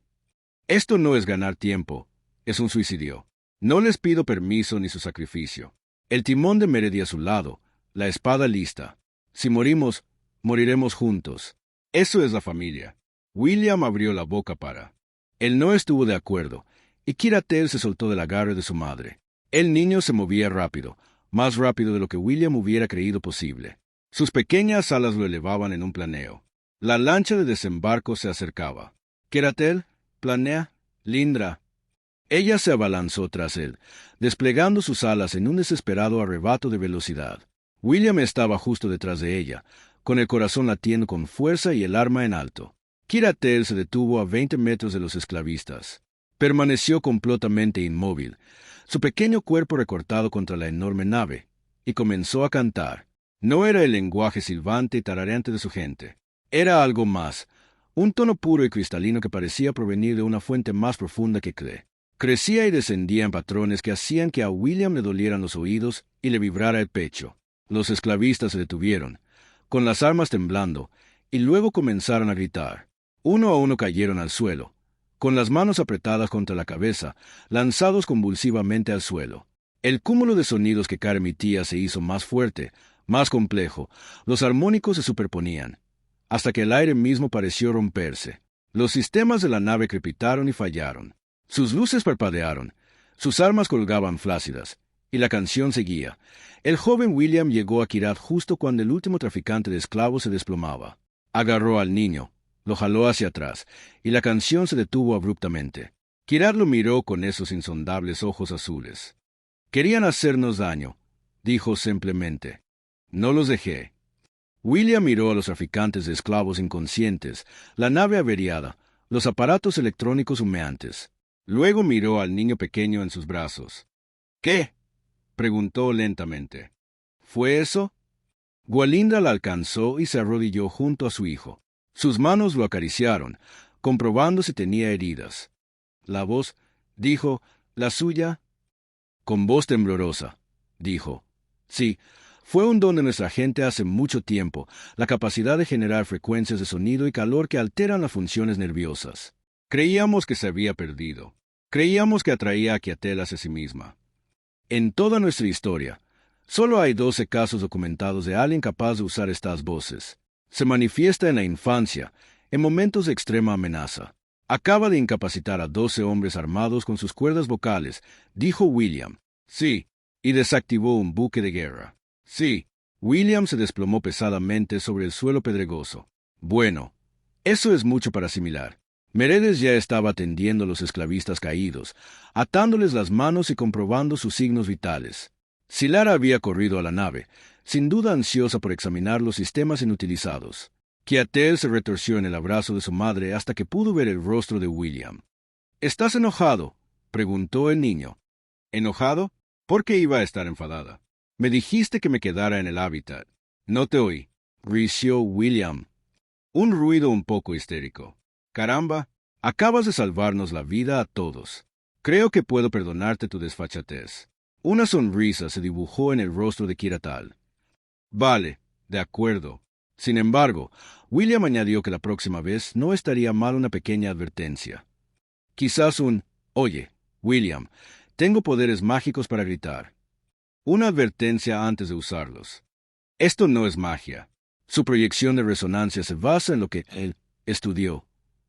Esto no es ganar tiempo, es un suicidio. No les pido permiso ni su sacrificio». El timón de Meredith a su lado, la espada lista. «Si morimos, moriremos juntos. Eso es la familia». William abrió la boca para. Él no estuvo de acuerdo, y Kiratel se soltó del agarre de su madre. El niño se movía rápido, más rápido de lo que William hubiera creído posible. Sus pequeñas alas lo elevaban en un planeo. La lancha de desembarco se acercaba. «Kiratel, planea, Lindra». Ella se abalanzó tras él, desplegando sus alas en un desesperado arrebato de velocidad. William estaba justo detrás de ella, con el corazón latiendo con fuerza y el arma en alto. Kiratel se detuvo a 20 metros de los esclavistas. Permaneció completamente inmóvil, su pequeño cuerpo recortado contra la enorme nave, y comenzó a cantar. No era el lenguaje silbante y tarareante de su gente. Era algo más, un tono puro y cristalino que parecía provenir de una fuente más profunda que Klee. Crecía y descendía en patrones que hacían que a William le dolieran los oídos y le vibrara el pecho. Los esclavistas se detuvieron, con las armas temblando, y luego comenzaron a gritar. Uno a uno cayeron al suelo, con las manos apretadas contra la cabeza, lanzados convulsivamente al suelo. El cúmulo de sonidos que Kara emitía se hizo más fuerte, más complejo. Los armónicos se superponían, hasta que el aire mismo pareció romperse. Los sistemas de la nave crepitaron y fallaron. Sus luces parpadearon, sus armas colgaban flácidas, y la canción seguía. El joven William llegó a Kirat justo cuando el último traficante de esclavos se desplomaba. Agarró al niño, lo jaló hacia atrás, y la canción se detuvo abruptamente. Kirat lo miró con esos insondables ojos azules. «Querían hacernos daño», dijo simplemente. «No los dejé». William miró a los traficantes de esclavos inconscientes, la nave averiada, los aparatos electrónicos humeantes. Luego miró al niño pequeño en sus brazos. «¿Qué?», preguntó lentamente. «¿Fue eso?». Gwalindra la alcanzó y se arrodilló junto a su hijo. Sus manos lo acariciaron, comprobando si tenía heridas. La voz, dijo, «¿La suya?». Con voz temblorosa, dijo, «Sí, fue un don de nuestra gente hace mucho tiempo, la capacidad de generar frecuencias de sonido y calor que alteran las funciones nerviosas. Creíamos que se había perdido. Creíamos que atraía a Kyatel hacia sí misma. En toda nuestra historia, solo hay 12 casos documentados de alguien capaz de usar estas voces. Se manifiesta en la infancia, en momentos de extrema amenaza. Acaba de incapacitar a 12 hombres armados con sus cuerdas vocales», dijo William. «Sí, y desactivó un buque de guerra». «Sí». William se desplomó pesadamente sobre el suelo pedregoso. «Bueno, eso es mucho para asimilar». Meredith ya estaba atendiendo a los esclavistas caídos, atándoles las manos y comprobando sus signos vitales. Lara había corrido a la nave, sin duda ansiosa por examinar los sistemas inutilizados. Kyatel se retorció en el abrazo de su madre hasta que pudo ver el rostro de William. «¿Estás enojado?», preguntó el niño. «¿Enojado? ¿Por qué iba a estar enfadada? Me dijiste que me quedara en el hábitat». «No te oí». risió William. Un ruido un poco histérico. Caramba, acabas de salvarnos la vida a todos. Creo que puedo perdonarte tu desfachatez. Una sonrisa se dibujó en el rostro de Kiratal. Vale, de acuerdo. Sin embargo, William añadió que la próxima vez no estaría mal una pequeña advertencia. Quizás oye, William, tengo poderes mágicos para gritar. Una advertencia antes de usarlos. Esto no es magia. Su proyección de resonancia se basa en lo que él estudió,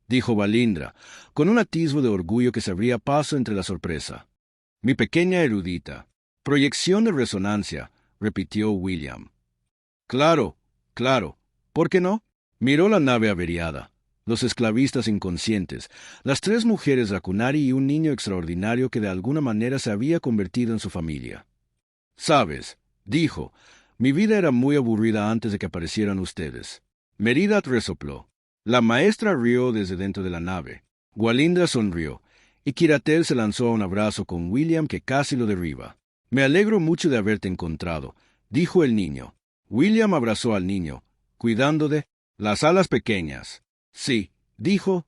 dijo Valindra, con un atisbo de orgullo que se abría paso entre la sorpresa. Mi pequeña erudita. Proyección de resonancia, repitió William. Claro, claro. ¿Por qué no? Miró la nave averiada, los esclavistas inconscientes, las 3 mujeres Racunari y un niño extraordinario que de alguna manera se había convertido en su familia. Sabes, dijo, mi vida era muy aburrida antes de que aparecieran ustedes. Meridat resopló. La maestra rió desde dentro de la nave. Gwalindra sonrió, y Kiratel se lanzó a un abrazo con William que casi lo derriba. Me alegro mucho de haberte encontrado, dijo el niño. William abrazó al niño, cuidando de las alas pequeñas. Sí, dijo.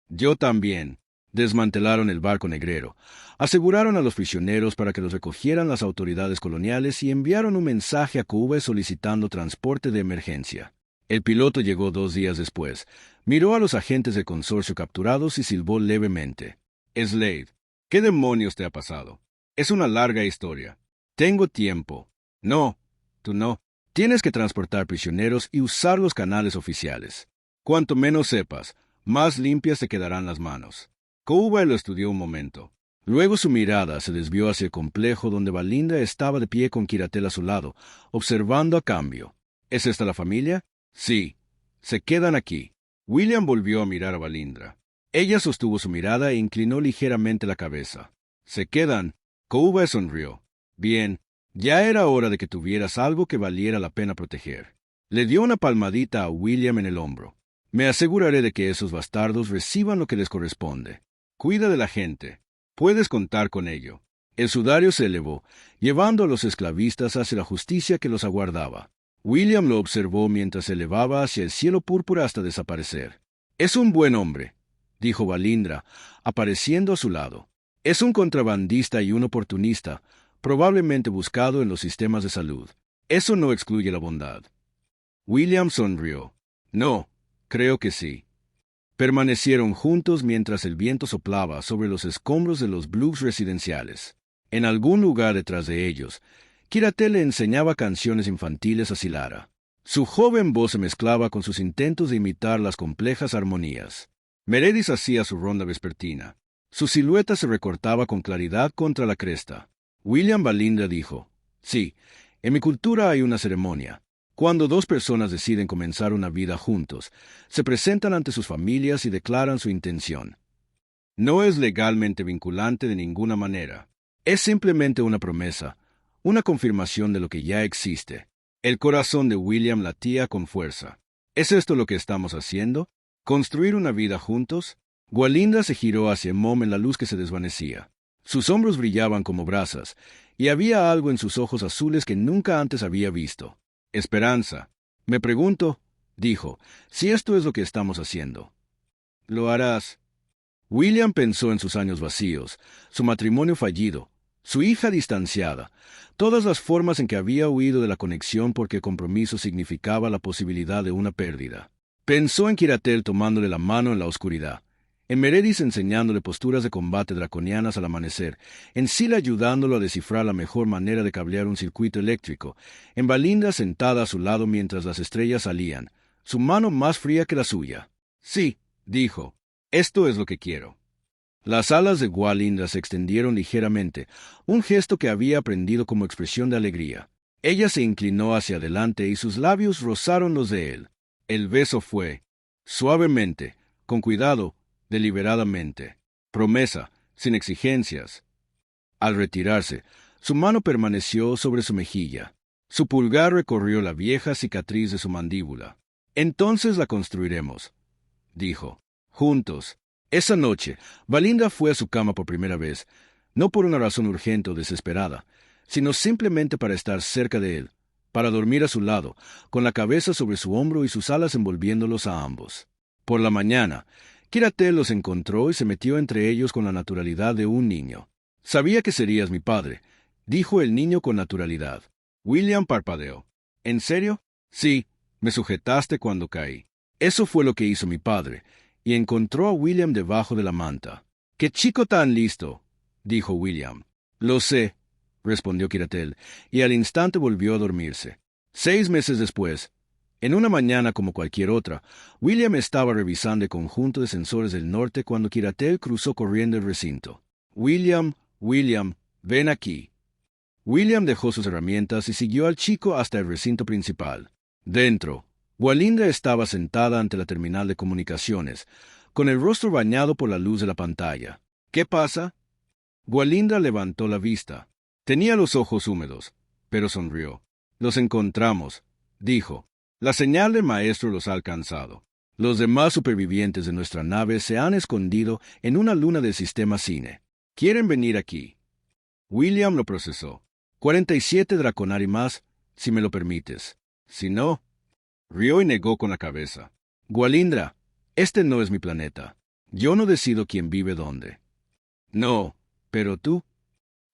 Yo también. Desmantelaron el barco negrero, aseguraron a los prisioneros para que los recogieran las autoridades coloniales y enviaron un mensaje a Cuba solicitando transporte de emergencia. El piloto llegó 2 días después, miró a los agentes del consorcio capturados y silbó levemente. Slade, ¿qué demonios te ha pasado? Es una larga historia. Tengo tiempo. No, tú no. Tienes que transportar prisioneros y usar los canales oficiales. Cuanto menos sepas, más limpias te quedarán las manos. Cuba lo estudió un momento. Luego su mirada se desvió hacia el complejo donde Valindra estaba de pie con Kiratel a su lado, observando a cambio. ¿Es esta la familia? Sí. Se quedan aquí. William volvió a mirar a Valindra. Ella sostuvo su mirada e inclinó ligeramente la cabeza. ¿Se quedan? Cuba sonrió. Bien, ya era hora de que tuvieras algo que valiera la pena proteger. Le dio una palmadita a William en el hombro. Me aseguraré de que esos bastardos reciban lo que les corresponde. Cuida de la gente. Puedes contar con ello. El sudario se elevó, llevando a los esclavistas hacia la justicia que los aguardaba. William lo observó mientras se elevaba hacia el cielo púrpura hasta desaparecer. Es un buen hombre, dijo Valindra, apareciendo a su lado. Es un contrabandista y un oportunista, probablemente buscado en los sistemas de salud. Eso no excluye la bondad. William sonrió. No, creo que sí. Permanecieron juntos mientras el viento soplaba sobre los escombros de los blocks residenciales. En algún lugar detrás de ellos, Kiratel le enseñaba canciones infantiles a Silara. Su joven voz se mezclaba con sus intentos de imitar las complejas armonías. Meredith hacía su ronda vespertina. Su silueta se recortaba con claridad contra la cresta. William Valindra dijo, sí, en mi cultura hay una ceremonia. Cuando 2 personas deciden comenzar una vida juntos, se presentan ante sus familias y declaran su intención. No es legalmente vinculante de ninguna manera. Es simplemente una promesa, una confirmación de lo que ya existe. El corazón de William latía con fuerza. ¿Es esto lo que estamos haciendo? ¿Construir una vida juntos? Gwalindra se giró hacia Mom en la luz que se desvanecía. Sus hombros brillaban como brasas, y había algo en sus ojos azules que nunca antes había visto. Esperanza. Me pregunto, dijo, si esto es lo que estamos haciendo. ¿Lo harás? William pensó en sus años vacíos, su matrimonio fallido, su hija distanciada, todas las formas en que había huido de la conexión porque el compromiso significaba la posibilidad de una pérdida. Pensó en Kiratel tomándole la mano en la oscuridad, en Meredith enseñándole posturas de combate draconianas al amanecer, en Sila ayudándolo a descifrar la mejor manera de cablear un circuito eléctrico, en Valindra sentada a su lado mientras las estrellas salían, su mano más fría que la suya. Sí, dijo, esto es lo que quiero. Las alas de Gwalindra se extendieron ligeramente, un gesto que había aprendido como expresión de alegría. Ella se inclinó hacia adelante y sus labios rozaron los de él. El beso fue, suavemente, con cuidado, deliberadamente. Promesa, sin exigencias. Al retirarse, su mano permaneció sobre su mejilla. Su pulgar recorrió la vieja cicatriz de su mandíbula. Entonces la construiremos, dijo. Juntos. Esa noche, Valindra fue a su cama por primera vez, no por una razón urgente o desesperada, sino simplemente para estar cerca de él, para dormir a su lado, con la cabeza sobre su hombro y sus alas envolviéndolos a ambos. Por la mañana, Kiratel los encontró y se metió entre ellos con la naturalidad de un niño. «Sabía que serías mi padre», dijo el niño con naturalidad. William parpadeó. «¿En serio?» «Sí, me sujetaste cuando caí. Eso fue lo que hizo mi padre», y encontró a William debajo de la manta. «¡Qué chico tan listo!», dijo William. «Lo sé», respondió Kiratel, y al instante volvió a dormirse. 6 meses después, en una mañana como cualquier otra, William estaba revisando el conjunto de sensores del norte cuando Kiratel cruzó corriendo el recinto. «William, William, ven aquí». William dejó sus herramientas y siguió al chico hasta el recinto principal. Dentro, Walindra estaba sentada ante la terminal de comunicaciones, con el rostro bañado por la luz de la pantalla. «¿Qué pasa?» Walindra levantó la vista. Tenía los ojos húmedos, pero sonrió. «Los encontramos», dijo. «La señal del maestro los ha alcanzado. Los demás supervivientes de nuestra nave se han escondido en una luna del sistema Cine. ¿Quieren venir aquí?» William lo procesó. 47 Draconari más, si me lo permites. Si no... Rió y negó con la cabeza. «Walindra, este no es mi planeta. Yo no decido quién vive dónde». «No, pero tú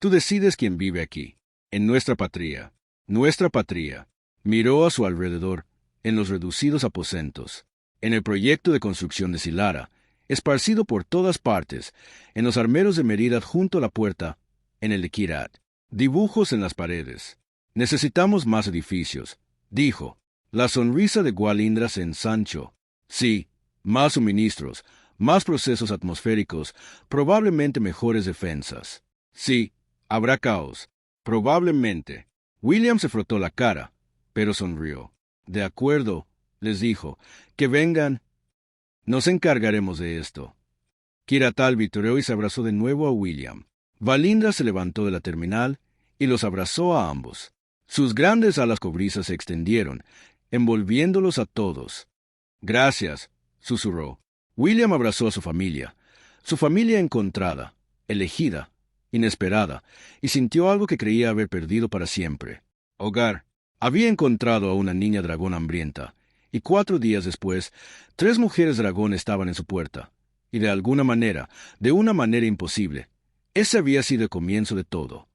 decides quién vive aquí, en nuestra patria». «Nuestra patria». Miró a su alrededor, en los reducidos aposentos, en el proyecto de construcción de Silara, esparcido por todas partes, en los armeros de Meridat junto a la puerta, en el de Kirat. Dibujos en las paredes. «Necesitamos más edificios», dijo. La sonrisa de Walindra se ensanchó. «Sí, más suministros, más procesos atmosféricos, probablemente mejores defensas. Sí, habrá caos. Probablemente». William se frotó la cara, pero sonrió. «De acuerdo», les dijo, «que vengan. Nos encargaremos de esto». Kiratal vitoreó y se abrazó de nuevo a William. Walindra se levantó de la terminal y los abrazó a ambos. Sus grandes alas cobrizas se extendieron, envolviéndolos a todos. «Gracias», susurró. William abrazó a su familia encontrada, elegida, inesperada, y sintió algo que creía haber perdido para siempre. Hogar. Había encontrado a una niña dragón hambrienta, y 4 días después, 3 mujeres dragón estaban en su puerta. Y de alguna manera, de una manera imposible, ese había sido el comienzo de todo.